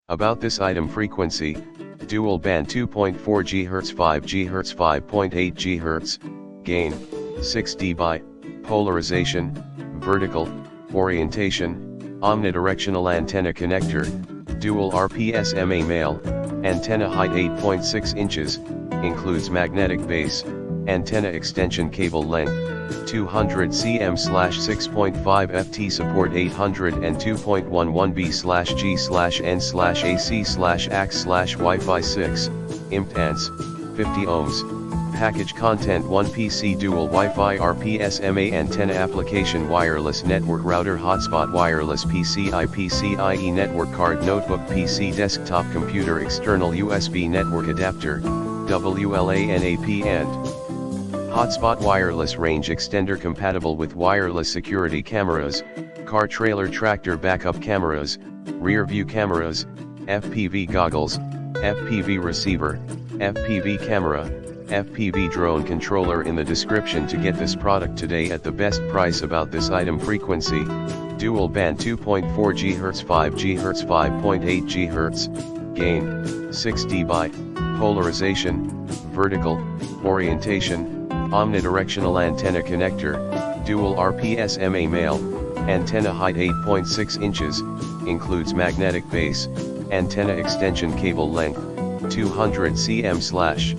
About this item: frequency, dual band 2.4 GHz 5 GHz 5.8 GHz, gain, 6 dB, polarization, vertical, orientation, omnidirectional antenna connector, dual RP-SMA male, antenna height 8.6 inches, includes magnetic base, antenna extension cable length, 200 cm/6.5 ft, support 802.11b/G/N/AC/AX/Wi-Fi 6, impedance, 50 ohms, package content: 1 PC dual Wi-Fi RP-SMA antenna, application wireless network router, hotspot wireless PCI-E network card, notebook PC, desktop computer, external USB network adapter, WLAN/AP and hotspot wireless range extender, compatible with wireless security cameras, car, trailer, tractor backup cameras, rear view cameras, FPV goggles, FPV receiver, FPV camera, FPV drone controller. In the description to get this product today at the best price. About this item: frequency, dual band 2.4 GHz 5 GHz 5.8 GHz, gain, 6 dB, polarization, vertical, orientation, omnidirectional antenna connector, dual RP-SMA male, antenna height 8.6 inches, includes magnetic base, antenna extension cable length, 200 cm/.